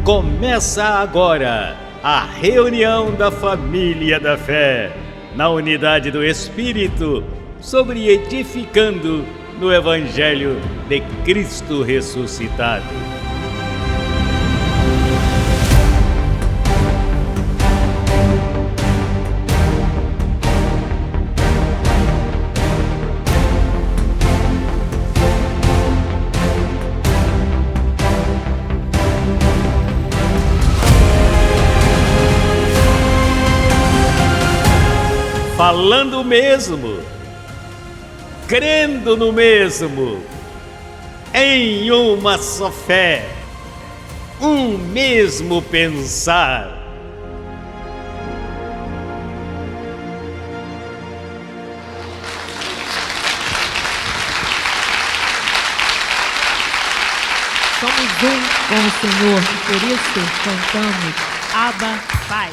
Começa agora a reunião da família da fé, na unidade do Espírito, sobre edificando no Evangelho de Cristo ressuscitado. Falando o mesmo, crendo no mesmo, em uma só fé, um mesmo pensar. Somos um com o Senhor, por isso cantamos Abba, Pai.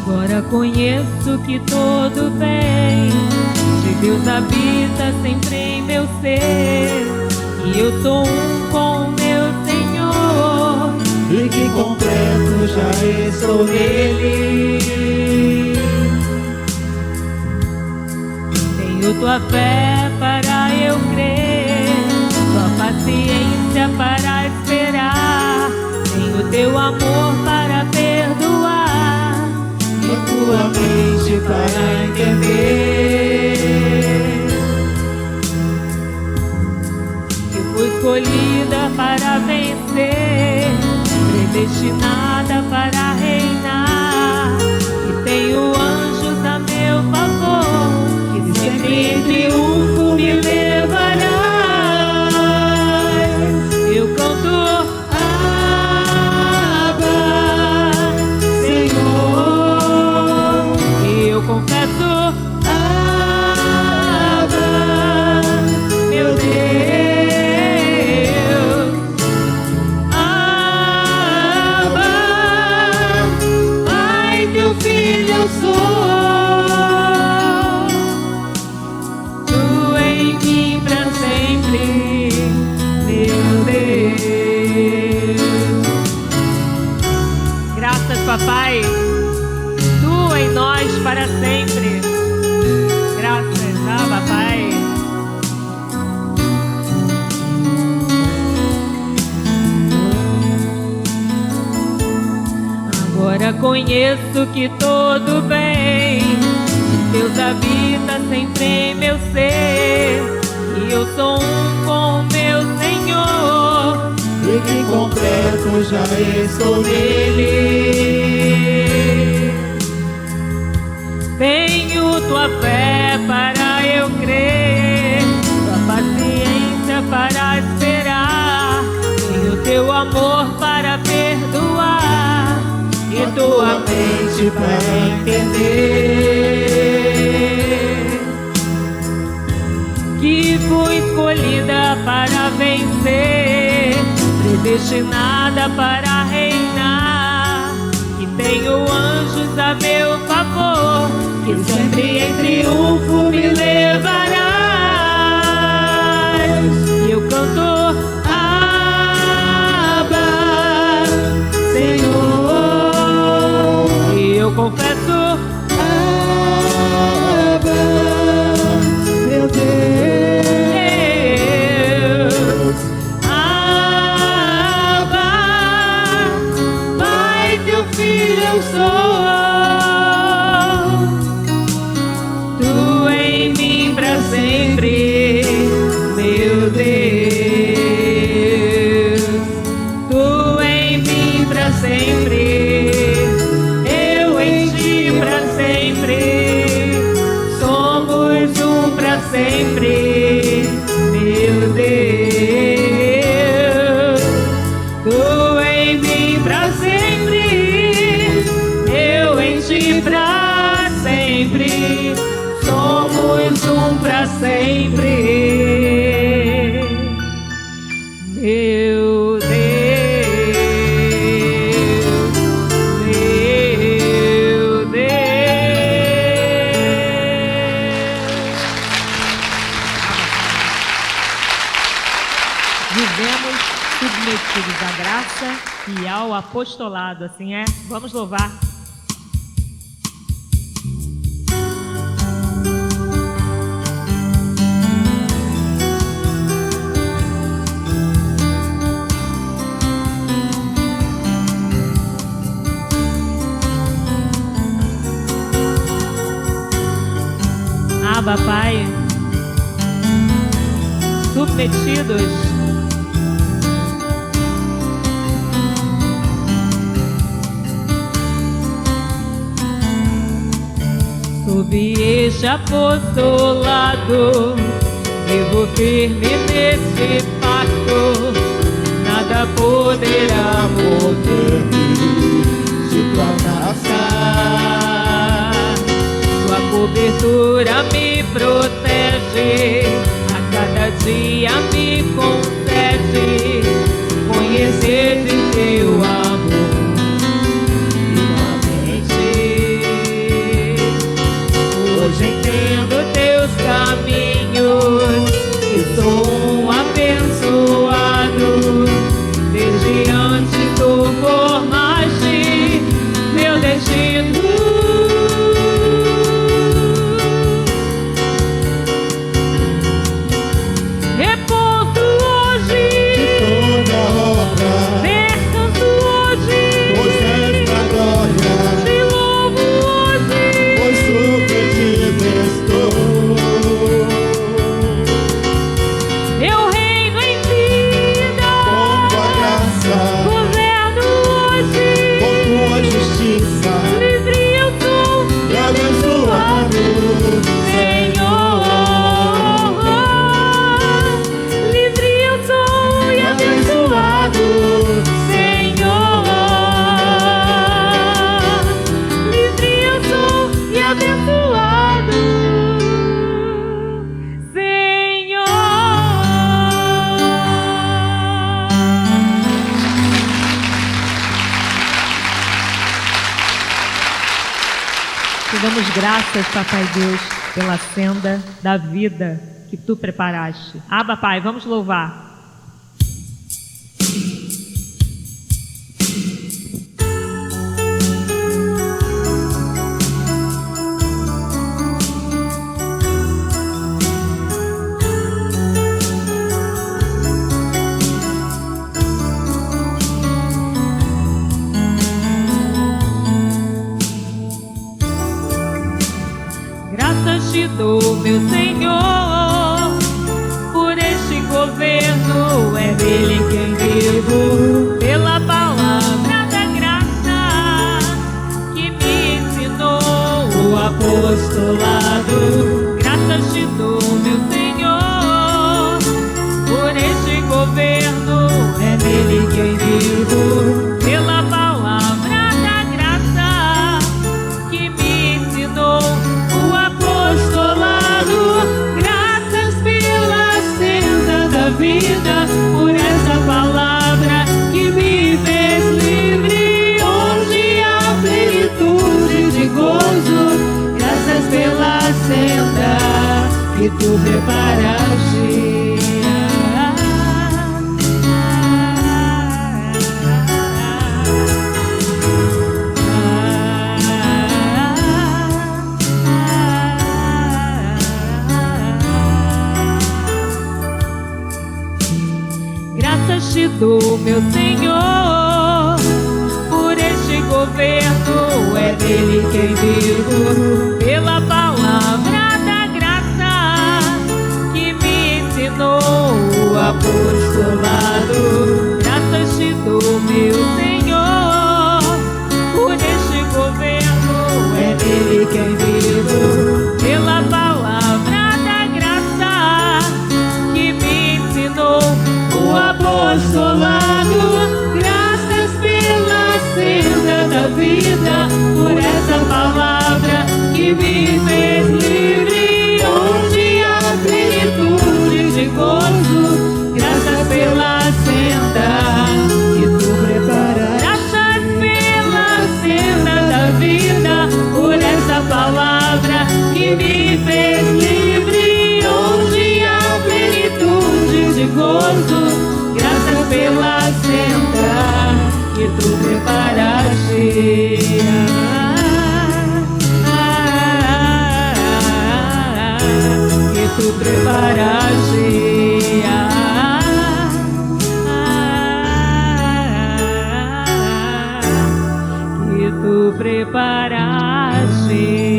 Agora conheço que todo bem de Deus habita sempre em meu ser, e eu sou um com meu Senhor, e que completo já estou nele. Tenho tua fé para eu crer, tua paciência para esperar, tenho teu amor para perdoar, e tua mente para entender. Eu fui escolhida para vencer, predestinada para reinar, e tenho anjos a meu favor, que sempre em triunfo me levará. Eu canto Abba, Senhor, e eu confesso Abba, meu Deus. Abba, Pai, teu filho eu sou. Tu em mim pra sempre, meu Deus. Graças, papai. Tu em nós para sempre. Graças, Abba, Pai. Agora conheço que todo bem Deus habita sempre em meu ser, e eu sou um com meu Senhor, E que completo já estou nele. tenho tua fé para eu crer, tua paciência para esperar, tenho teu amor para perdoar, e tua mente para entender. que fui escolhida para vencer, predestinada para reinar, que tenho anjos a meu favor, que sempre em triunfo me levarás. E eu canto Abba, Senhor, e eu confesso Abba, meu Deus. Abba, Pai, teu filho eu sou. Tu em mim pra sempre, meu Deus. Tu em mim pra sempre, eu em ti pra sempre. Somos um pra sempre, meu Deus. Tu em mim pra sempre, eu em ti pra sempre. Somos um pra sempre. meu Deus, meu Deus. Vivemos submetidos à graça e ao apostolado, assim é? Vamos louvar. Abba, Pai, submetidos sob este apostolado, vivo firme nesse pacto, nada poderá mover-me de tua graça. Tua cobertura me protege, a cada dia me concede conhecer de teu amor vivamente. Hoje entendo teus caminhos e sou um abençoado. Desde antes tu formaste meu destino. Damos graças, Papai Deus, pela senda da vida que tu preparaste. Abba, Pai, vamos louvar. Te dou, meu Senhor, por este governo, é dele quem vivo, pela palavra da graça que me ensinou o apostolado. Graças te dou, meu Senhor, por este governo, é dele quem vivo, pela palavra da graça que me ensinou o apostolado. Graças pela senda da vida, por essa palavra que me fez livre, onde há plenitude de gozo. Graças pela senda que tu preparaste. Te dou, meu Senhor, por este governo, é dele quem vivo, pela palavra da graça que me ensinou o apostolado. Graças te dou, meu Senhor, por este governo, é dele quem vivo, pela palavra da graça que me ensinou o apostolado. Graças pela senda da vida, por essa palavra que me fez livre, onde há plenitude de gozo. Graças pela senda preparaste.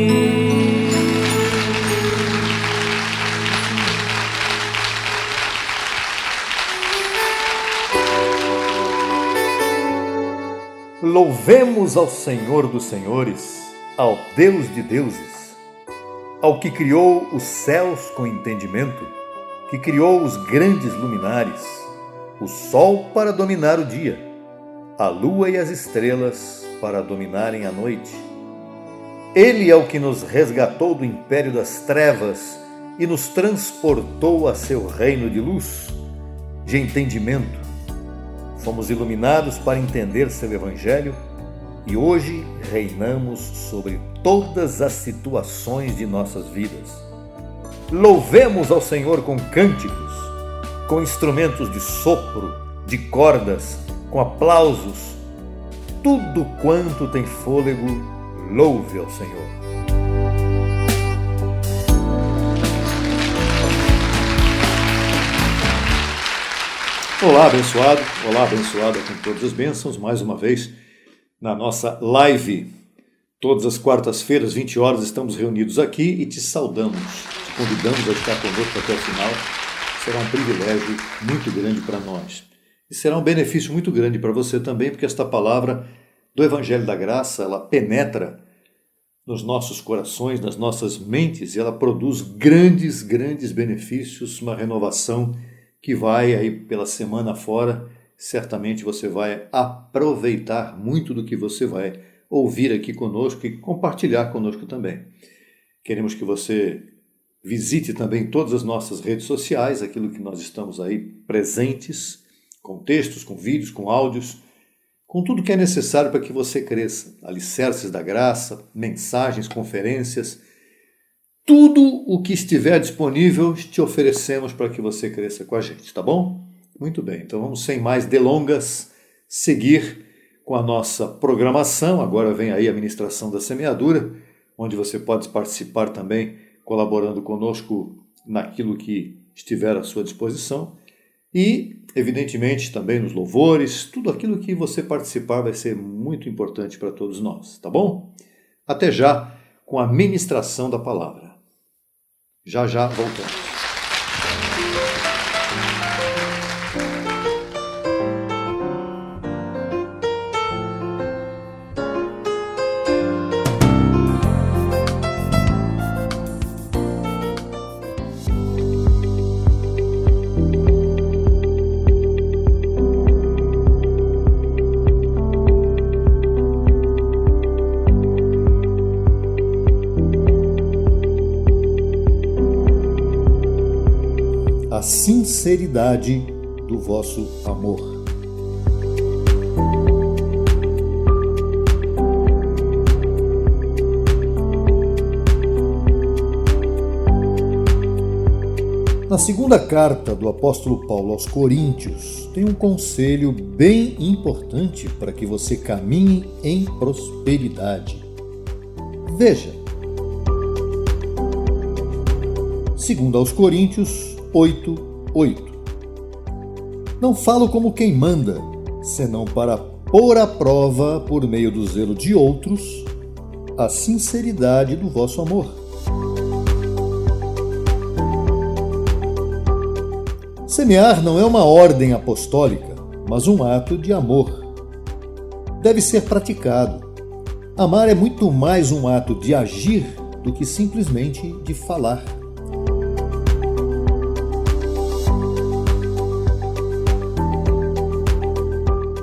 Louvemos ao Senhor dos Senhores, ao Deus de deuses, ao que criou os céus com entendimento, que criou os grandes luminares, o sol para dominar o dia, a lua e as estrelas para dominarem a noite. Ele é o que nos resgatou do império das trevas e nos transportou a seu reino de luz, de entendimento. Fomos iluminados para entender seu evangelho e hoje reinamos sobre todas as situações de nossas vidas. Louvemos ao Senhor com cânticos, com instrumentos de sopro, de cordas, com aplausos. Tudo quanto tem fôlego, louve ao Senhor. Olá, abençoada com todas as bênçãos, mais uma vez na nossa live. Todas as quartas-feiras, 20 horas, estamos reunidos aqui e te saudamos, te convidamos a estar conosco até o final. Será um privilégio muito grande para nós. E será um benefício muito grande para você também, porque esta palavra do Evangelho da Graça, ela penetra nos nossos corações, nas nossas mentes, e ela produz grandes benefícios, uma renovação que vai aí pela semana fora. Certamente você vai aproveitar muito do que você vai ouvir aqui conosco e compartilhar conosco também. Queremos que você visite também todas as nossas redes sociais, aquilo que nós estamos aí presentes, com textos, com vídeos, com áudios, com tudo que é necessário para que você cresça. Alicerces da graça, mensagens, conferências, tudo o que estiver disponível te oferecemos para que você cresça com a gente, tá bom? Muito bem, então vamos sem mais delongas seguir com a nossa programação. Agora vem aí a ministração da semeadura, onde você pode participar também, colaborando conosco naquilo que estiver à sua disposição. E, evidentemente, também nos louvores, tudo aquilo que você participar vai ser muito importante para todos nós, tá bom? Até já com a ministração da palavra. Já voltamos. A sinceridade do vosso amor. Na segunda carta do apóstolo Paulo aos Coríntios, tem um conselho bem importante para que você caminhe em prosperidade. Veja. Segundo aos Coríntios 8:8. Não falo como quem manda, senão para pôr à prova, por meio do zelo de outros, a sinceridade do vosso amor. Semear não é uma ordem apostólica, mas um ato de amor. Deve ser praticado. Amar é muito mais um ato de agir do que simplesmente de falar.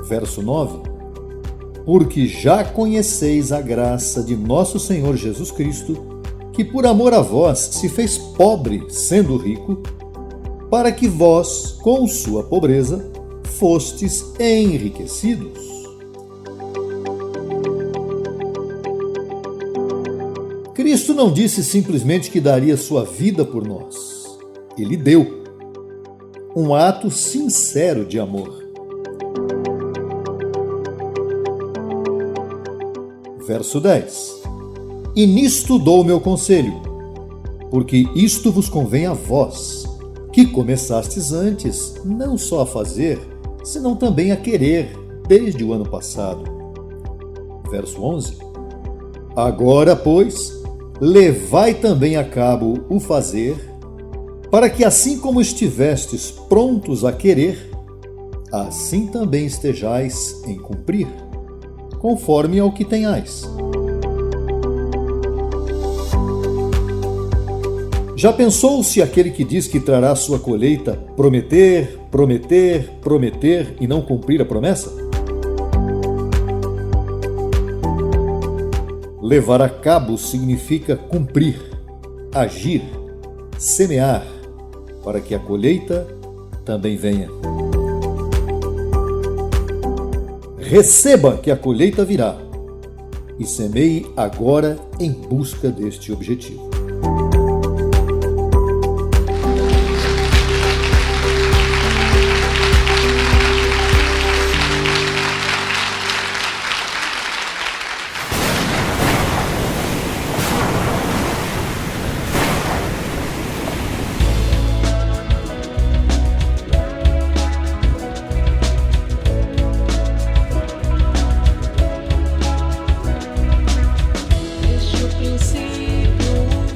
Verso 9. Porque já conheceis a graça de nosso Senhor Jesus Cristo, que por amor a vós se fez pobre, sendo rico, para que vós, com sua pobreza, fostes enriquecidos. Cristo não disse simplesmente que daria sua vida por nós. Ele deu. Um ato sincero de amor. Verso 10. E nisto dou o meu conselho, porque isto vos convém a vós, que começastes antes, não só a fazer, senão também a querer, desde o ano passado. Verso 11. Agora, pois, levai também a cabo o fazer, para que assim como estivestes prontos a querer, assim também estejais em cumprir, conforme ao que tenhais. Já pensou se aquele que diz que trará sua colheita prometer, prometer, prometer e não cumprir a promessa? Levar a cabo significa cumprir, agir, semear, para que a colheita também venha. Receba que a colheita virá e semeie agora em busca deste objetivo. Desde o princípio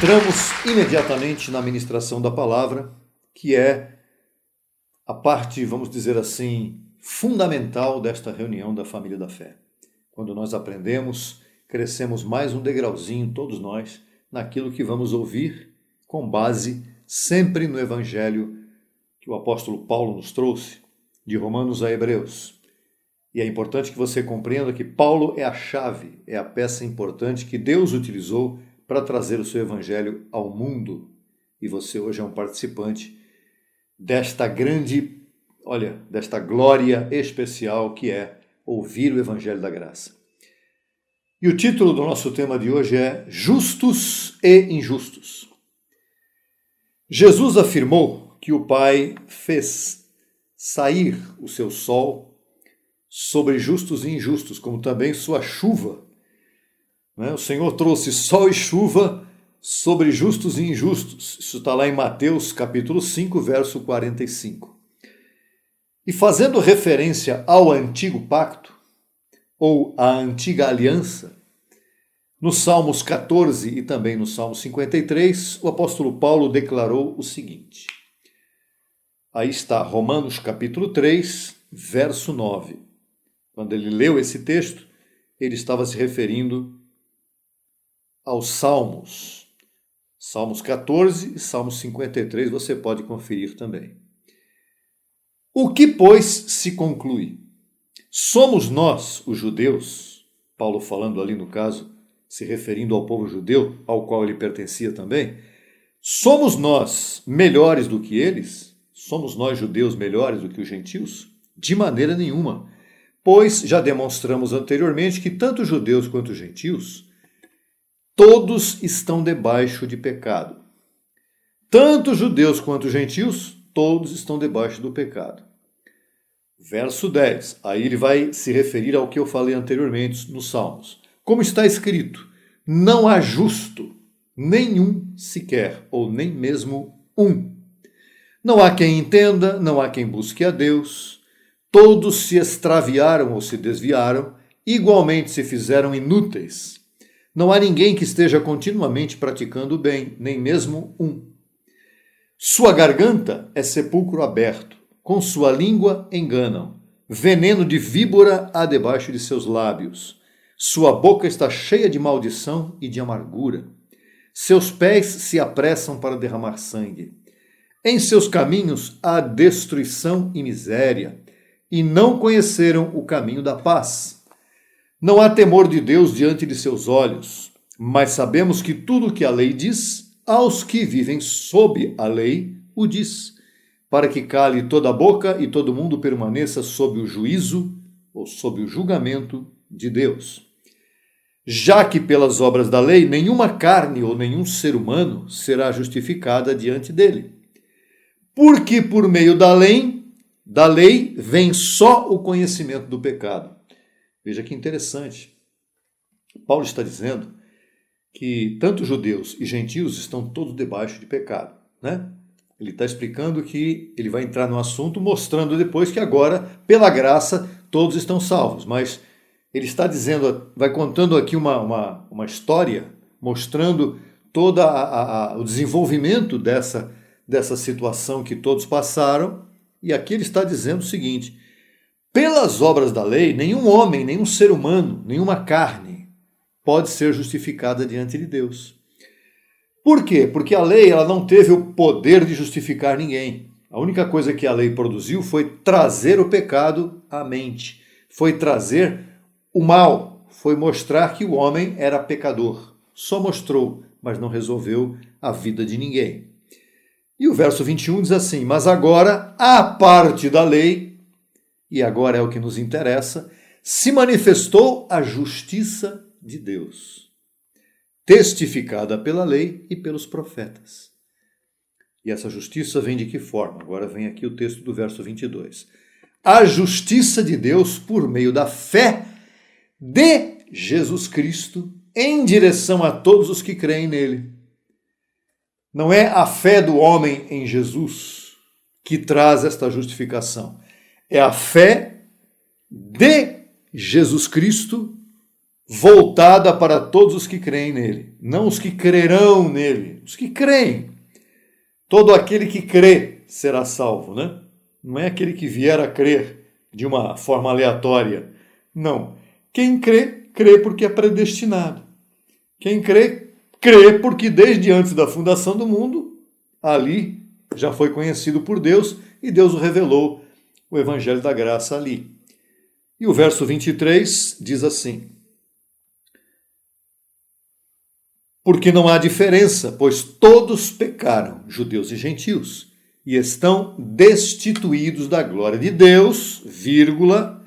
entramos imediatamente na ministração da palavra, que é a parte, vamos dizer assim, fundamental desta reunião da família da fé. Quando nós aprendemos, crescemos mais um degrauzinho, todos nós, naquilo que vamos ouvir, com base sempre no Evangelho que o apóstolo Paulo nos trouxe, de Romanos a Hebreus. E é importante que você compreenda que Paulo é a chave, é a peça importante que Deus utilizou para trazer o seu Evangelho ao mundo. E você hoje é um participante desta desta glória especial que é ouvir o Evangelho da Graça. E o título do nosso tema de hoje é Justos e Injustos. Jesus afirmou que o Pai fez sair o seu sol sobre justos e injustos, como também sua chuva. O Senhor trouxe sol e chuva sobre justos e injustos. Isso está lá em Mateus capítulo 5, verso 45. E fazendo referência ao antigo pacto, ou à antiga aliança, nos Salmos 14 e também no Salmo 53, o apóstolo Paulo declarou o seguinte. Aí está Romanos capítulo 3, verso 9. Quando ele leu esse texto, ele estava se referindo aos Salmos. Salmos 14 e Salmos 53 você pode conferir também. O que, pois, se conclui? Somos nós, os judeus, Paulo falando ali no caso, se referindo ao povo judeu, ao qual ele pertencia também, somos nós melhores do que eles? Somos nós, judeus, melhores do que os gentios? De maneira nenhuma, pois já demonstramos anteriormente que tanto judeus quanto gentios, todos estão debaixo de pecado. Tanto judeus quanto gentios, todos estão debaixo do pecado. Verso 10, aí ele vai se referir ao que eu falei anteriormente nos Salmos. Como está escrito, não há justo, nenhum sequer, ou nem mesmo um. Não há quem entenda, não há quem busque a Deus. Todos se extraviaram ou se desviaram, igualmente se fizeram inúteis. Não há ninguém que esteja continuamente praticando o bem, nem mesmo um. Sua garganta é sepulcro aberto, com sua língua enganam. Veneno de víbora há debaixo de seus lábios. Sua boca está cheia de maldição e de amargura. Seus pés se apressam para derramar sangue. Em seus caminhos há destruição e miséria, e não conheceram o caminho da paz. Não há temor de Deus diante de seus olhos, mas sabemos que tudo o que a lei diz, aos que vivem sob a lei, o diz, para que cale toda a boca e todo mundo permaneça sob o juízo ou sob o julgamento de Deus. Já que pelas obras da lei, nenhuma carne ou nenhum ser humano será justificada diante dele. Porque por meio da lei vem só o conhecimento do pecado. Veja que interessante. Paulo está dizendo que tanto judeus e gentios estão todos debaixo de pecado, né? Ele está explicando que ele vai entrar no assunto, mostrando depois que agora, pela graça, todos estão salvos. Mas ele está dizendo, vai contando aqui uma história, mostrando todo o desenvolvimento dessa situação que todos passaram. E aqui ele está dizendo o seguinte, pelas obras da lei, nenhum homem, nenhum ser humano, nenhuma carne pode ser justificada diante de Deus. Por quê? Porque a lei ela não teve o poder de justificar ninguém. A única coisa que a lei produziu foi trazer o pecado à mente, foi trazer o mal, foi mostrar que o homem era pecador. Só mostrou, mas não resolveu a vida de ninguém. E o verso 21 diz assim, mas agora, à parte da lei, e agora é o que nos interessa, se manifestou a justiça de Deus, testificada pela lei e pelos profetas. E essa justiça vem de que forma? Agora vem aqui o texto do verso 22. A justiça de Deus por meio da fé de Jesus Cristo em direção a todos os que creem nele. Não é a fé do homem em Jesus que traz esta justificação. É a fé de Jesus Cristo voltada para todos os que creem nele, não os que crerão nele, os que creem. Todo aquele que crê será salvo, né? Não é aquele que vier a crer de uma forma aleatória. Não. Quem crê, crê porque é predestinado. Quem crê, crê porque desde antes da fundação do mundo, ali já foi conhecido por Deus e Deus o revelou, o Evangelho da Graça ali. E o verso 23 diz assim: porque não há diferença, pois todos pecaram, judeus e gentios, e estão destituídos da glória de Deus, vírgula,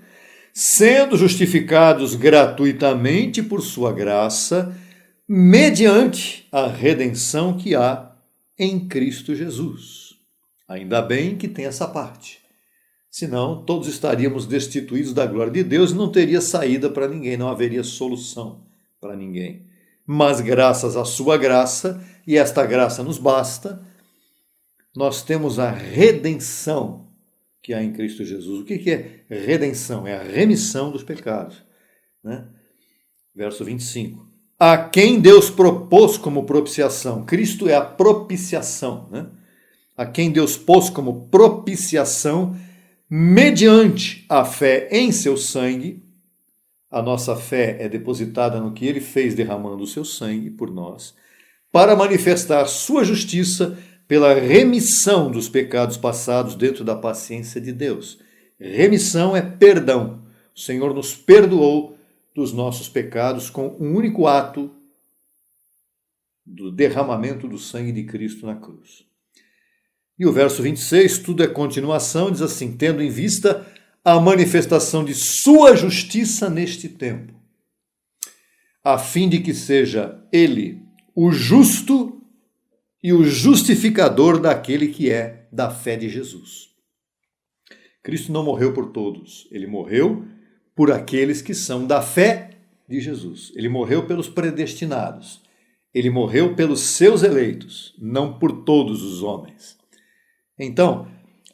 sendo justificados gratuitamente por sua graça, mediante a redenção que há em Cristo Jesus. Ainda bem que tem essa parte. Senão, todos estaríamos destituídos da glória de Deus e não teria saída para ninguém, não haveria solução para ninguém. Mas graças à sua graça, e esta graça nos basta, nós temos a redenção que há em Cristo Jesus. O que é redenção? É a remissão dos pecados, né? Verso 25. A quem Deus propôs como propiciação. Cristo é a propiciação, né? A quem Deus pôs como propiciação mediante a fé em seu sangue. A nossa fé é depositada no que ele fez derramando o seu sangue por nós, para manifestar sua justiça pela remissão dos pecados passados dentro da paciência de Deus. Remissão é perdão. O Senhor nos perdoou dos nossos pecados com um único ato do derramamento do sangue de Cristo na cruz. E o verso 26, tudo é continuação, diz assim: tendo em vista a manifestação de sua justiça neste tempo, a fim de que seja ele o justo e o justificador daquele que é da fé de Jesus. Cristo não morreu por todos, ele morreu por aqueles que são da fé de Jesus. Ele morreu pelos predestinados, ele morreu pelos seus eleitos, não por todos os homens. Então,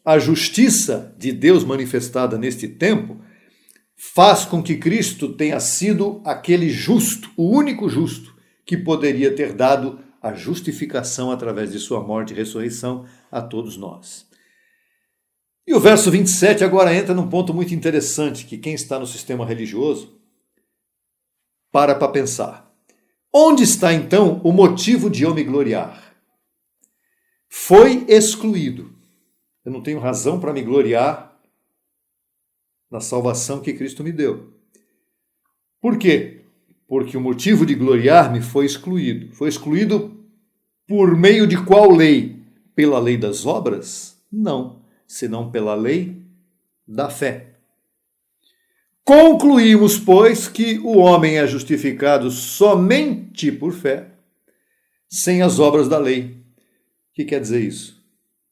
a justiça de Deus manifestada neste tempo faz com que Cristo tenha sido aquele justo, o único justo, que poderia ter dado a justificação através de sua morte e ressurreição a todos nós. E o verso 27 agora entra num ponto muito interessante, que quem está no sistema religioso para pensar. Onde está então o motivo de eu me gloriar? Foi excluído. Eu não tenho razão para me gloriar na salvação que Cristo me deu. Por quê? Porque o motivo de gloriar-me foi excluído. Foi excluído por meio de qual lei? Pela lei das obras? Não, senão pela lei da fé. Concluímos, pois, que o homem é justificado somente por fé, sem as obras da lei. O que quer dizer isso?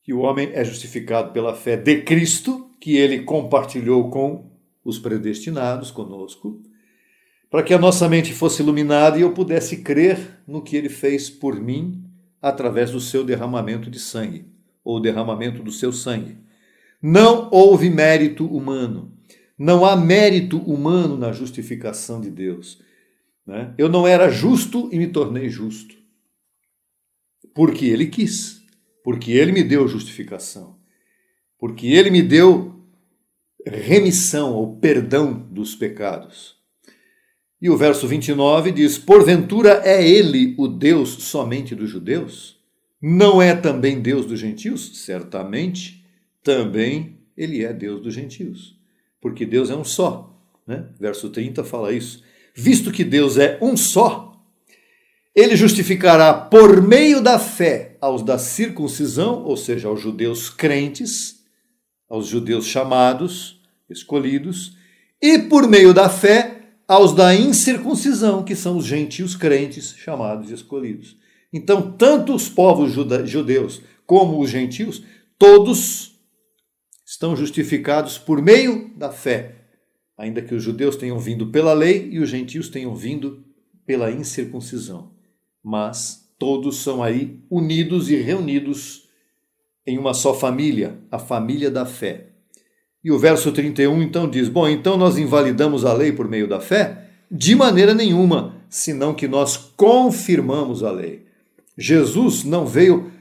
Que o homem é justificado pela fé de Cristo, que ele compartilhou com os predestinados, conosco, para que a nossa mente fosse iluminada e eu pudesse crer no que ele fez por mim através do seu derramamento de sangue, ou derramamento do seu sangue. Não houve mérito humano. Não há mérito humano na justificação de Deus, né? Eu não era justo e me tornei justo, porque ele quis. Porque ele me deu justificação, porque ele me deu remissão ou perdão dos pecados. E o verso 29 diz: porventura é ele o Deus somente dos judeus? Não é também Deus dos gentios? Certamente, também ele é Deus dos gentios, porque Deus é um só, né? Verso 30 fala isso. Visto que Deus é um só, ele justificará por meio da fé aos da circuncisão, ou seja, aos judeus crentes, aos judeus chamados, escolhidos, e por meio da fé aos da incircuncisão, que são os gentios crentes, chamados e escolhidos. Então, tanto os povos judeus como os gentios, todos estão justificados por meio da fé, ainda que os judeus tenham vindo pela lei e os gentios tenham vindo pela incircuncisão. Mas todos são aí unidos e reunidos em uma só família, a família da fé. E o verso 31 então diz: bom, então nós invalidamos a lei por meio da fé? De maneira nenhuma, senão que nós confirmamos a lei. Jesus não veio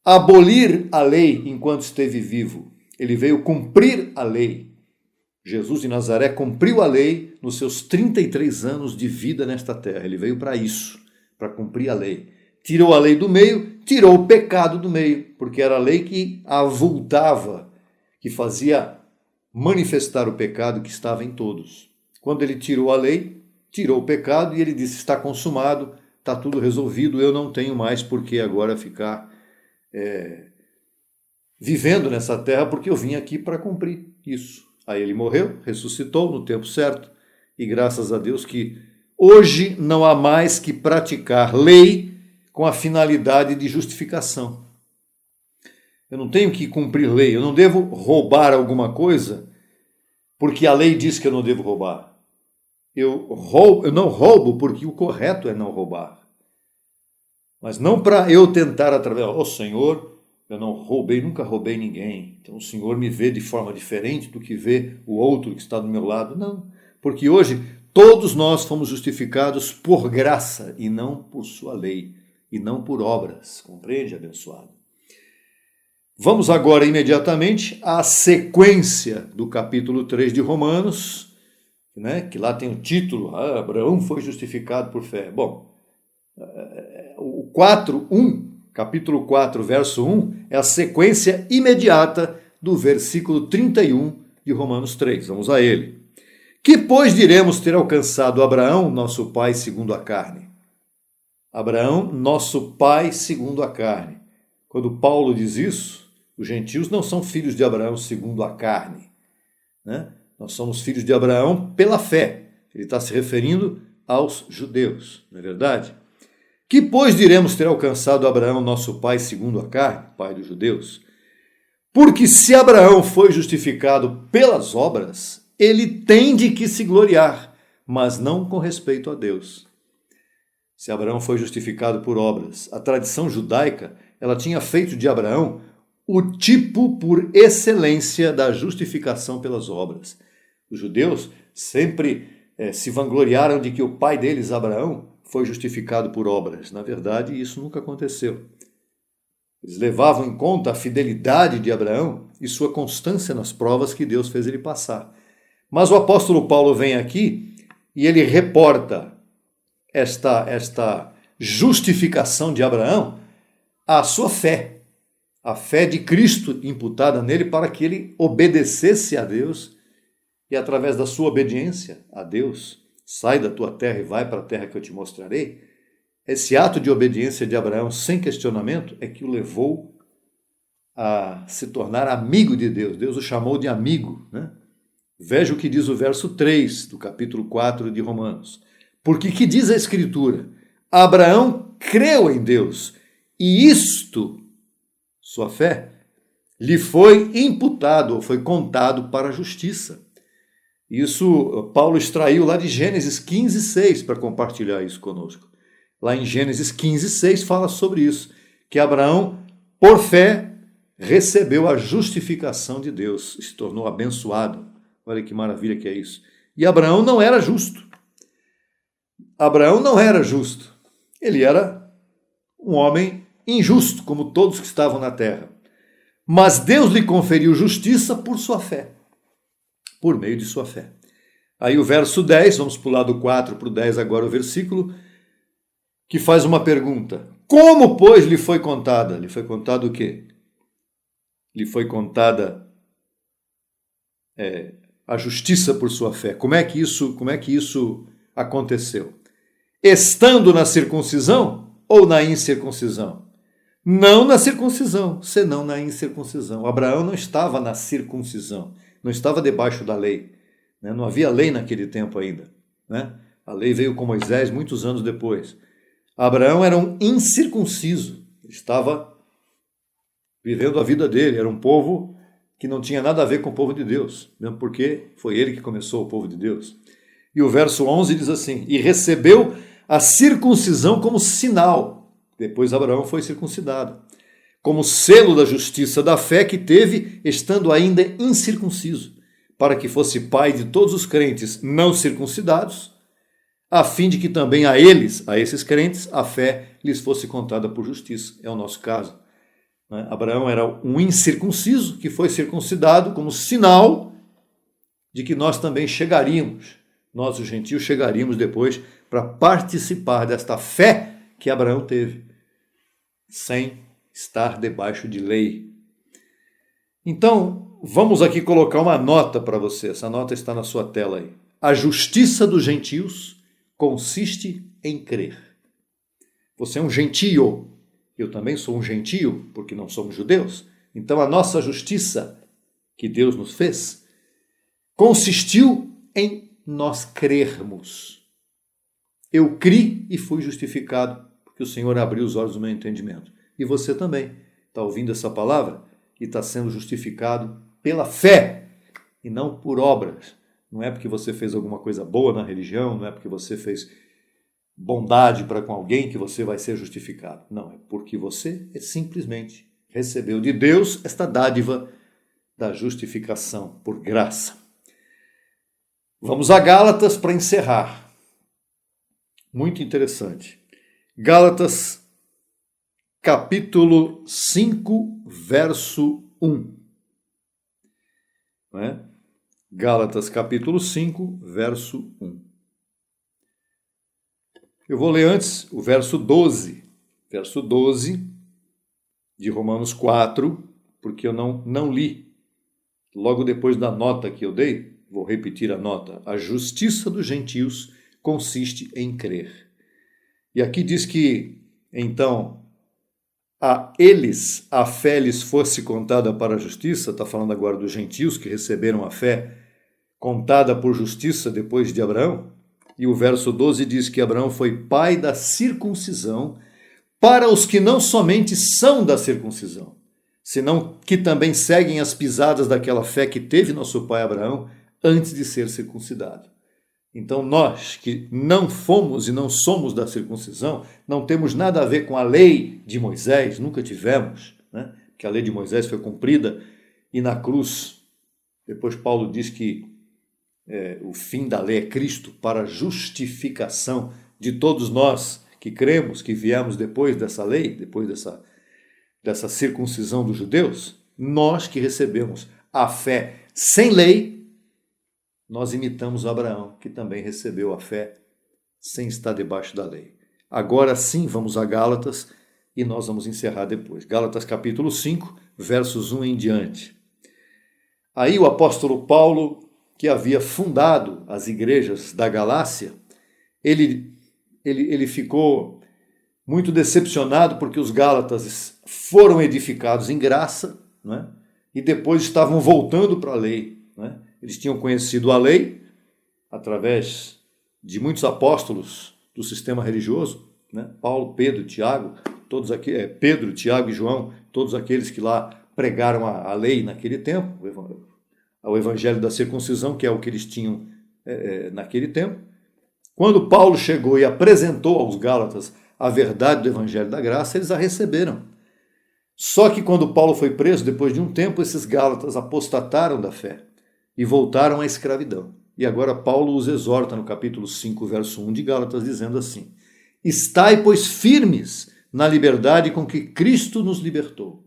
abolir a lei enquanto esteve vivo. Ele veio cumprir a lei. Jesus de Nazaré cumpriu a lei nos seus 33 anos de vida nesta terra. Ele veio para isso, para cumprir a lei. Tirou a lei do meio, tirou o pecado do meio, porque era a lei que avultava, que fazia manifestar o pecado que estava em todos. Quando ele tirou a lei, tirou o pecado e ele disse, está consumado, está tudo resolvido, eu não tenho mais por que agora ficar vivendo nessa terra, porque eu vim aqui para cumprir isso. Aí ele morreu, ressuscitou no tempo certo, e graças a Deus que hoje não há mais que praticar lei com a finalidade de justificação. Eu não tenho que cumprir lei, eu não devo roubar alguma coisa porque a lei diz que eu não devo roubar. Eu não roubo porque o correto é não roubar. Mas não para eu tentar através, Senhor, eu não roubei, nunca roubei ninguém. Então o Senhor me vê de forma diferente do que vê o outro que está do meu lado. Não, porque hoje todos nós fomos justificados por graça e não por sua lei, e não por obras. Compreende, abençoado? Vamos agora imediatamente à sequência do capítulo 3 de Romanos, né, que lá tem o título, Abraão foi justificado por fé. Bom, o 4:1, capítulo 4, verso 1, é a sequência imediata do versículo 31 de Romanos 3. Vamos a ele. Que, pois, diremos ter alcançado Abraão, nosso pai segundo a carne? Abraão, nosso pai segundo a carne. Quando Paulo diz isso, os gentios não são filhos de Abraão segundo a carne, né? Nós somos filhos de Abraão pela fé. Ele está se referindo aos judeus, não é verdade? Que, pois, diremos ter alcançado Abraão, nosso pai segundo a carne, pai dos judeus? Porque se Abraão foi justificado pelas obras, ele tem de que se gloriar, mas não com respeito a Deus. Se Abraão foi justificado por obras, a tradição judaica, ela tinha feito de Abraão o tipo por excelência da justificação pelas obras. Os judeus sempre se vangloriaram de que o pai deles, Abraão, foi justificado por obras. Na verdade, isso nunca aconteceu. Eles levavam em conta a fidelidade de Abraão e sua constância nas provas que Deus fez ele passar. Mas o apóstolo Paulo vem aqui e ele reporta esta justificação de Abraão à sua fé. A fé de Cristo imputada nele para que ele obedecesse a Deus e através da sua obediência a Deus, sai da tua terra e vai para a terra que eu te mostrarei. Esse ato de obediência de Abraão sem questionamento é que o levou a se tornar amigo de Deus. Deus o chamou de amigo, né? Veja o que diz o verso 3 do capítulo 4 de Romanos. Porque que diz a Escritura? Abraão creu em Deus e isto, sua fé, lhe foi imputado, ou foi contado para a justiça. Isso Paulo extraiu lá de Gênesis 15:6 para compartilhar isso conosco. Lá em Gênesis 15:6 fala sobre isso, que Abraão, por fé, recebeu a justificação de Deus, se tornou abençoado. Olha que maravilha que é isso. E Abraão não era justo. Abraão não era justo. Ele era um homem injusto, como todos que estavam na terra. Mas Deus lhe conferiu justiça por sua fé, por meio de sua fé. Aí o verso 10, vamos pular do 4 para o 10 agora o versículo, que faz uma pergunta. Como, pois, lhe foi contada? Lhe foi contado o quê? Lhe foi contada a justiça por sua fé. Como é que isso aconteceu? Estando na circuncisão ou na incircuncisão? Não na circuncisão, senão na incircuncisão. Abraão não estava na circuncisão, não estava debaixo da lei, né? Não havia lei naquele tempo ainda, né? A lei veio com Moisés muitos anos depois. Abraão era um incircunciso, estava vivendo a vida dele, era um povo que não tinha nada a ver com o povo de Deus, mesmo porque foi ele que começou o povo de Deus. E o verso 11 diz assim, e recebeu a circuncisão como sinal. Depois Abraão foi circuncidado, como selo da justiça da fé que teve, estando ainda incircunciso, para que fosse pai de todos os crentes não circuncidados, a fim de que também a eles, a esses crentes, a fé lhes fosse contada por justiça. É o nosso caso. Abraão era um incircunciso que foi circuncidado como sinal de que nós também chegaríamos, nós os gentios chegaríamos depois para participar desta fé que Abraão teve, sem estar debaixo de lei. Então, vamos aqui colocar uma nota para você, essa nota está na sua tela aí. A justiça dos gentios consiste em crer. Você é um gentio, eu também sou um gentio, porque não somos judeus. Então a nossa justiça que Deus nos fez consistiu em nós crermos. Eu criei e fui justificado, porque o Senhor abriu os olhos do meu entendimento. E você também está ouvindo essa palavra e está sendo justificado pela fé e não por obras. Não é porque você fez alguma coisa boa na religião, não é porque você fez bondade para com alguém que você vai ser justificado. Não, é porque você simplesmente recebeu de Deus esta dádiva da justificação por graça. Vamos a Gálatas para encerrar. Muito interessante. Gálatas, capítulo 5, verso 1. Não é? Gálatas capítulo 5, verso 1. Eu vou ler antes o verso 12. Verso 12 de Romanos 4, porque eu não li. Logo depois da nota que eu dei, vou repetir a nota. A justiça dos gentios consiste em crer. E aqui diz que, então, a eles a fé lhes fosse contada para a justiça, está falando agora dos gentios que receberam a fé contada por justiça depois de Abraão, e o verso 12 diz que Abraão foi pai da circuncisão para os que não somente são da circuncisão, senão que também seguem as pisadas daquela fé que teve nosso pai Abraão antes de ser circuncidado. Então nós que não fomos e não somos da circuncisão, não temos nada a ver com a lei de Moisés, nunca tivemos, né? Que a lei de Moisés foi cumprida e na cruz, depois Paulo diz que o fim da lei é Cristo para a justificação de todos nós que cremos, que viemos depois dessa lei, depois dessa circuncisão dos judeus. Nós que recebemos a fé sem lei, nós imitamos Abraão, que também recebeu a fé sem estar debaixo da lei. Agora sim, vamos a Gálatas e nós vamos encerrar depois. Gálatas capítulo 5, versos 1 em diante. Aí o apóstolo Paulo, que havia fundado as igrejas da Galácia, ele ficou muito decepcionado porque os gálatas foram edificados em graça, não é? E depois estavam voltando para a lei. Não é? Eles tinham conhecido a lei através de muitos apóstolos do sistema religioso, né? Paulo, Pedro, Tiago, Pedro, Tiago e João, todos aqueles que lá pregaram a lei naquele tempo, o evangelho da circuncisão, que é o que eles tinham naquele tempo. Quando Paulo chegou e apresentou aos gálatas a verdade do evangelho da graça, eles a receberam. Só que quando Paulo foi preso, depois de um tempo, esses gálatas apostataram da fé e voltaram à escravidão. E agora Paulo os exorta no capítulo 5, verso 1 de Gálatas, dizendo assim: estai, pois, firmes na liberdade com que Cristo nos libertou.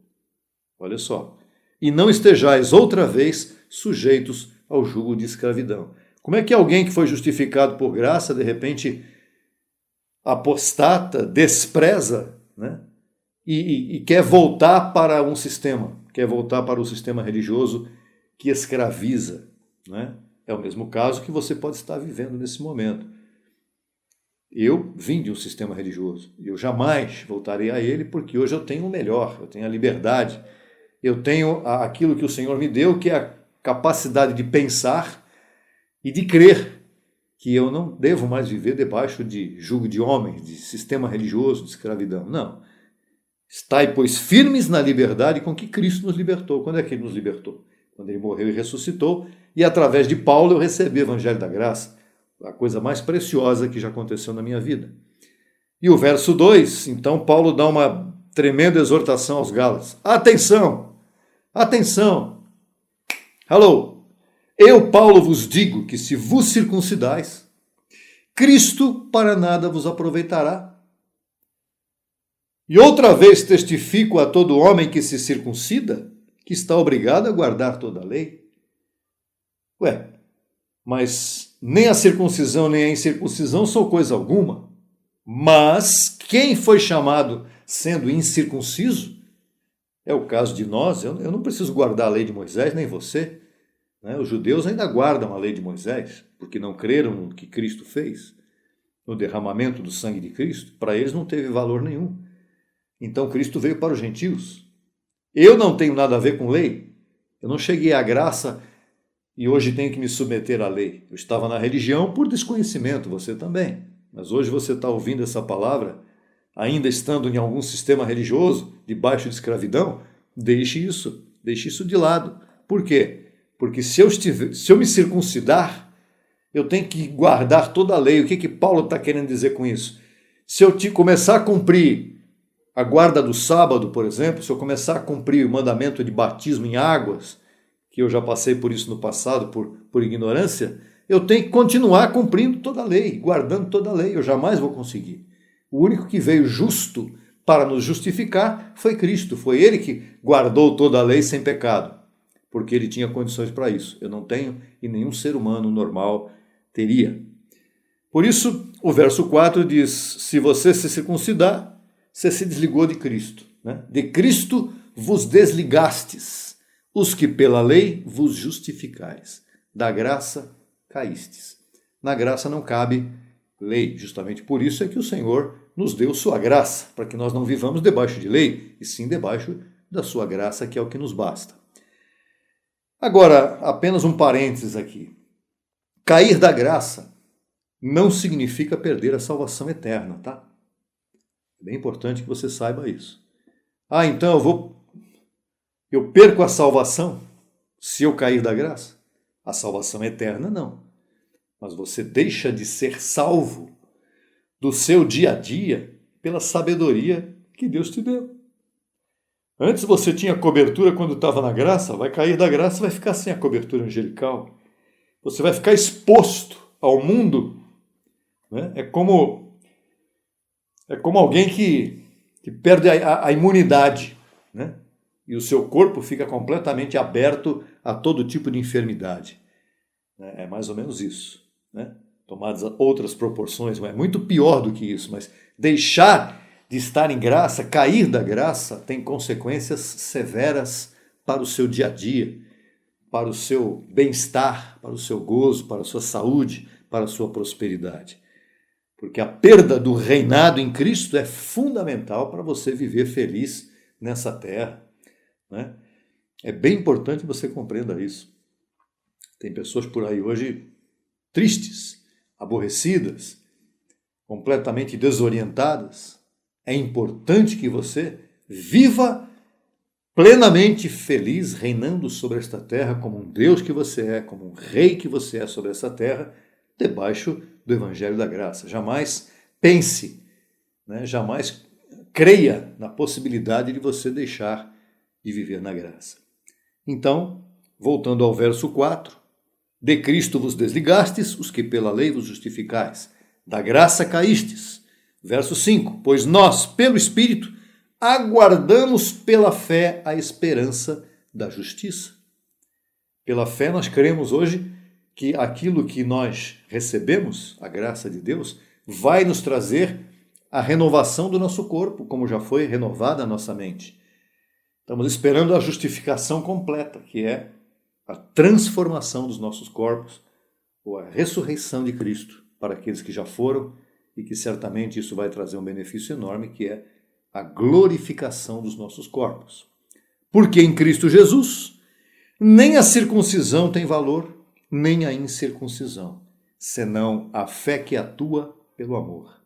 Olha só. E não estejais outra vez sujeitos ao jugo de escravidão. Como é que alguém que foi justificado por graça, de repente, apostata, despreza, né? E quer voltar para um sistema, quer voltar para o sistema religioso que escraviza, né? É o mesmo caso que você pode estar vivendo nesse momento. Eu vim de um sistema religioso e eu jamais voltarei a ele, porque hoje eu tenho o melhor, eu tenho a liberdade, eu tenho aquilo que o Senhor me deu, que é a capacidade de pensar e de crer que eu não devo mais viver debaixo de jugo de homens, de sistema religioso, de escravidão. Não. Estai, pois, firmes na liberdade com que Cristo nos libertou. Quando é que ele nos libertou? Quando ele morreu e ressuscitou, e através de Paulo eu recebi o evangelho da graça, a coisa mais preciosa que já aconteceu na minha vida. E o verso 2, então Paulo dá uma tremenda exortação aos Gálatas. Atenção! Atenção! Hello! Eu, Paulo, vos digo que se vos circuncidais, Cristo para nada vos aproveitará. E outra vez testifico a todo homem que se circuncida, que está obrigado a guardar toda a lei. Ué, mas nem a circuncisão nem a incircuncisão são coisa alguma. Mas quem foi chamado sendo incircunciso, é o caso de nós, eu não preciso guardar a lei de Moisés, nem você. Né? Os judeus ainda guardam a lei de Moisés, porque não creram no que Cristo fez, no derramamento do sangue de Cristo. Para eles não teve valor nenhum. Então Cristo veio para os gentios. Eu não tenho nada a ver com lei. Eu não cheguei à graça e hoje tenho que me submeter à lei. Eu estava na religião por desconhecimento, você também. Mas hoje você está ouvindo essa palavra, ainda estando em algum sistema religioso, debaixo de escravidão, deixe isso de lado. Por quê? Porque se eu me circuncidar, eu tenho que guardar toda a lei. O que Paulo está querendo dizer com isso? Se eu começar a cumprir a guarda do sábado, por exemplo, se eu começar a cumprir o mandamento de batismo em águas, que eu já passei por isso no passado, por ignorância, eu tenho que continuar cumprindo toda a lei, guardando toda a lei. Eu jamais vou conseguir. O único que veio justo para nos justificar foi Cristo. Foi Ele que guardou toda a lei sem pecado, porque Ele tinha condições para isso. Eu não tenho e nenhum ser humano normal teria. Por isso, o verso 4 diz, se você se circuncidar, você se desligou de Cristo. Né? De Cristo vos desligastes, os que pela lei vos justificais. Da graça caístes. Na graça não cabe lei. Justamente por isso é que o Senhor nos deu sua graça, para que nós não vivamos debaixo de lei, e sim debaixo da sua graça, que é o que nos basta. Agora, apenas um parênteses aqui. Cair da graça não significa perder a salvação eterna, tá? É bem importante que você saiba isso. Então eu perco a salvação se eu cair da graça? A salvação eterna não. Mas você deixa de ser salvo do seu dia a dia pela sabedoria que Deus te deu. Antes você tinha cobertura quando estava na graça, vai cair da graça, vai ficar sem a cobertura angelical. Você vai ficar exposto ao mundo. Né? É como alguém que perde a imunidade, né? E o seu corpo fica completamente aberto a todo tipo de enfermidade. É mais ou menos isso. Né? Tomadas outras proporções, é muito pior do que isso, mas deixar de estar em graça, cair da graça, tem consequências severas para o seu dia a dia, para o seu bem-estar, para o seu gozo, para a sua saúde, para a sua prosperidade. Porque a perda do reinado em Cristo é fundamental para você viver feliz nessa terra. Né? É bem importante que você compreenda isso. Tem pessoas por aí hoje tristes, aborrecidas, completamente desorientadas. É importante que você viva plenamente feliz, reinando sobre esta terra como um Deus que você é, como um rei que você é sobre essa terra, debaixo do Evangelho da Graça. Jamais pense, né, jamais creia na possibilidade de você deixar de viver na graça. Então, voltando ao verso 4, de Cristo vos desligastes, os que pela lei vos justificais, da graça caístes. Verso 5, pois nós, pelo Espírito, aguardamos pela fé a esperança da justiça. Pela fé nós cremos hoje que aquilo que nós recebemos, a graça de Deus, vai nos trazer a renovação do nosso corpo, como já foi renovada a nossa mente. Estamos esperando a justificação completa, que é a transformação dos nossos corpos, ou a ressurreição de Cristo para aqueles que já foram, e que certamente isso vai trazer um benefício enorme, que é a glorificação dos nossos corpos. Porque em Cristo Jesus, nem a circuncisão tem valor, nem a incircuncisão, senão a fé que atua pelo amor.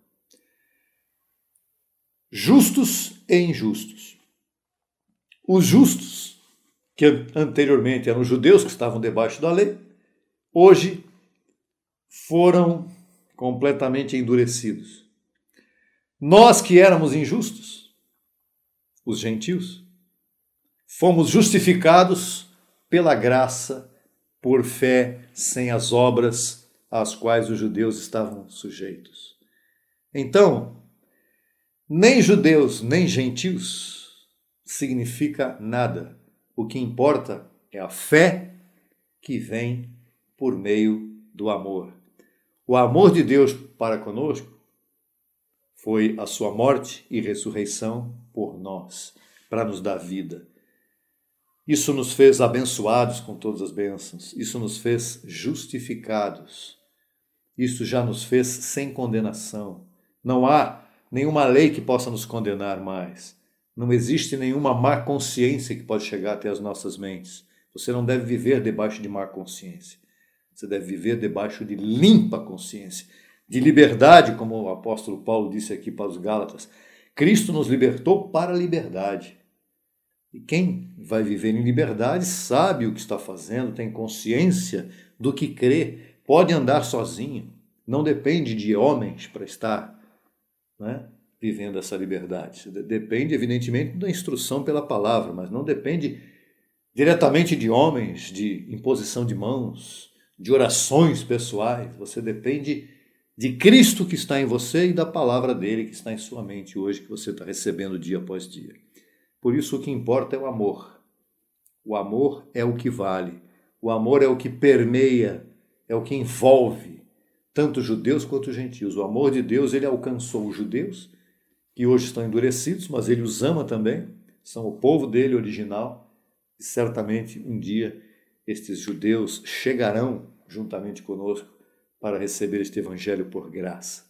Justos e injustos. Os justos, que anteriormente eram os judeus que estavam debaixo da lei, hoje foram completamente endurecidos. Nós que éramos injustos, os gentios, fomos justificados pela graça, por fé, sem as obras às quais os judeus estavam sujeitos. Então, nem judeus nem gentios significa nada. O que importa é a fé que vem por meio do amor. O amor de Deus para conosco foi a sua morte e ressurreição por nós, para nos dar vida. Isso nos fez abençoados com todas as bênçãos. Isso nos fez justificados. Isso já nos fez sem condenação. Não há nenhuma lei que possa nos condenar mais. Não existe nenhuma má consciência que pode chegar até as nossas mentes. Você não deve viver debaixo de má consciência. Você deve viver debaixo de limpa consciência, de liberdade, como o apóstolo Paulo disse aqui para os Gálatas. Cristo nos libertou para a liberdade. E quem vai viver em liberdade sabe o que está fazendo, tem consciência do que crê, pode andar sozinho, não depende de homens para estar, vivendo essa liberdade. Depende, evidentemente, da instrução pela palavra, mas não depende diretamente de homens, de imposição de mãos, de orações pessoais. Você depende de Cristo que está em você e da palavra dele que está em sua mente hoje, que você está recebendo dia após dia. Por isso o que importa é o amor. O amor é o que vale. O amor é o que permeia, é o que envolve tanto judeus quanto gentios. O amor de Deus, ele alcançou os judeus, que hoje estão endurecidos, mas ele os ama também, são o povo dele original, e certamente um dia estes judeus chegarão juntamente conosco para receber este evangelho por graça.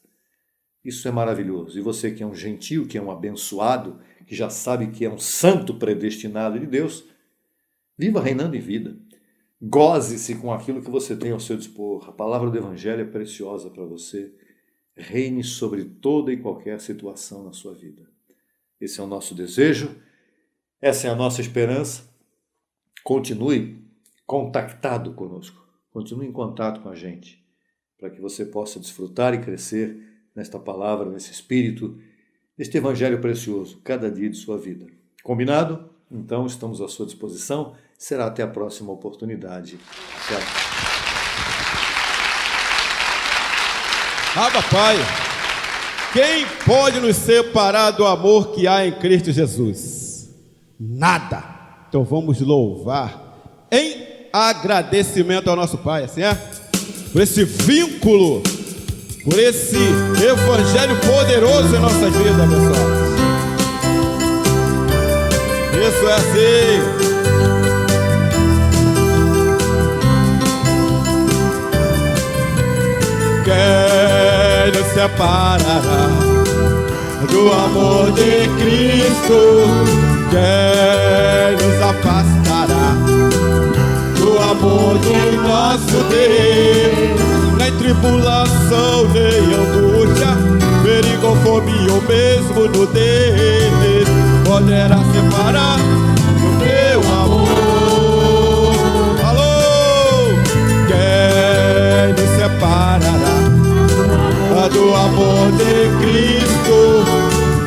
Isso é maravilhoso. E você que é um gentio, que é um abençoado, que já sabe que é um santo predestinado de Deus, viva reinando em vida. Goze-se com aquilo que você tem ao seu dispor. A palavra do evangelho é preciosa para você. Reine sobre toda e qualquer situação na sua vida. Esse é o nosso desejo, essa é a nossa esperança. Continue contactado conosco, continue em contato com a gente, para que você possa desfrutar e crescer nesta palavra, nesse espírito, neste evangelho precioso, cada dia de sua vida. Combinado? Então estamos à sua disposição. Será até a próxima oportunidade. Tchau. Abba, Pai, quem pode nos separar do amor que há em Cristo Jesus? Nada. Então vamos louvar em agradecimento ao nosso Pai, assim é? Por esse vínculo, por esse evangelho poderoso em nossas vidas, pessoal. Isso é assim. Quem nos separará do amor de Cristo? Quem nos afastará do amor do nosso Deus? Nem tribulação, nem angústia, perigo ou fome ou mesmo nudez poderá separar do teu amor. Alô! Quem nos separará do amor de Cristo?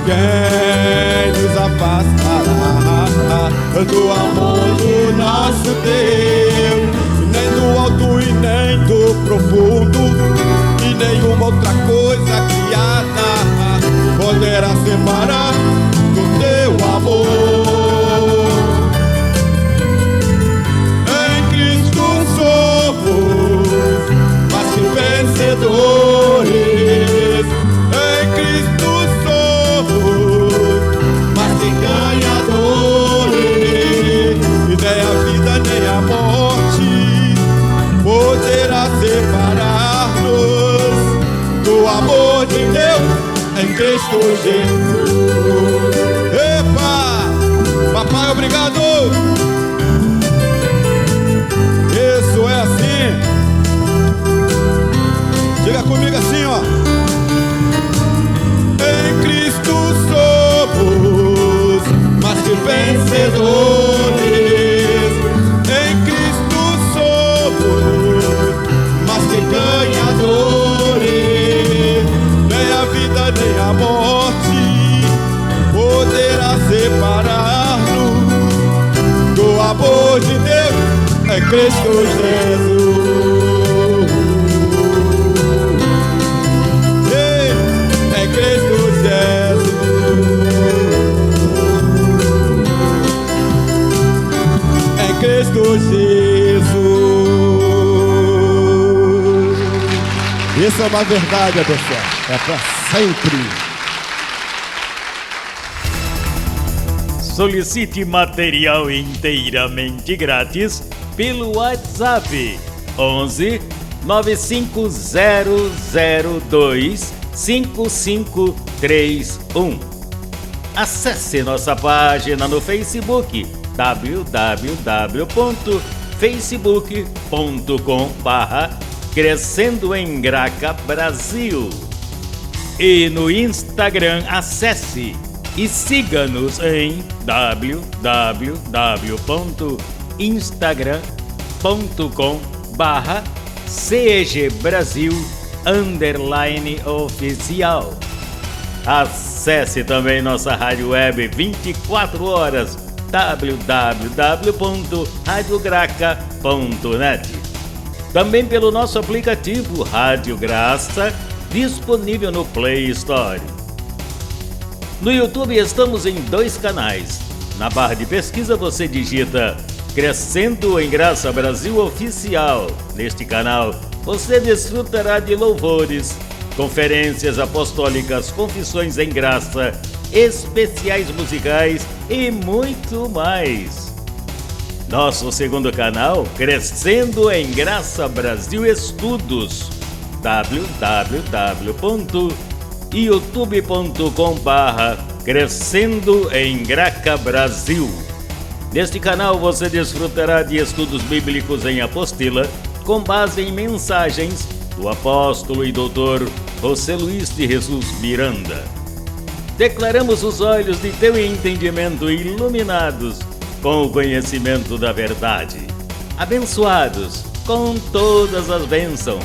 Quem nos afastará do amor do nosso Deus? Nem do alto e nem do profundo, e nenhuma outra coisa criada poderá separar do teu amor. Em Cristo somos mais que vencedores. Em Cristo somos mais que ganhadores. E nem a vida nem a morte poderá separar-nos do amor de Deus em Cristo Jesus. Epa! Papai, obrigado! Isso é assim. Diga comigo assim, ó. Em Cristo somos mais que vencedores. Em Cristo somos mais que ganhadores. Nem a vida nem a morte poderá separar-nos do amor de Deus em Cristo Jesus. Isso é uma verdade, abençoado. É para sempre. Solicite material inteiramente grátis pelo WhatsApp 11 95002 5531. Acesse nossa página no Facebook www.facebook.com/Crescendo em Graca Brasil. E no Instagram acesse e siga-nos em www.instagram.com/CEGBrasil_oficial. Acesse também nossa rádio web 24 horas www.radiograca.net. Também pelo nosso aplicativo Rádio Graça, disponível no Play Store. No YouTube estamos em 2 canais. Na barra de pesquisa você digita Crescendo em Graça Brasil Oficial. Neste canal você desfrutará de louvores, conferências apostólicas, confissões em graça, especiais musicais e muito mais. Nosso segundo canal, Crescendo em Graça Brasil Estudos, www.youtube.com/Crescendo em Graca Brasil. Neste canal você desfrutará de estudos bíblicos em apostila, com base em mensagens do apóstolo e doutor José Luiz de Jesus Miranda. Declaramos os olhos de teu entendimento iluminados com o conhecimento da verdade, abençoados com todas as bênçãos.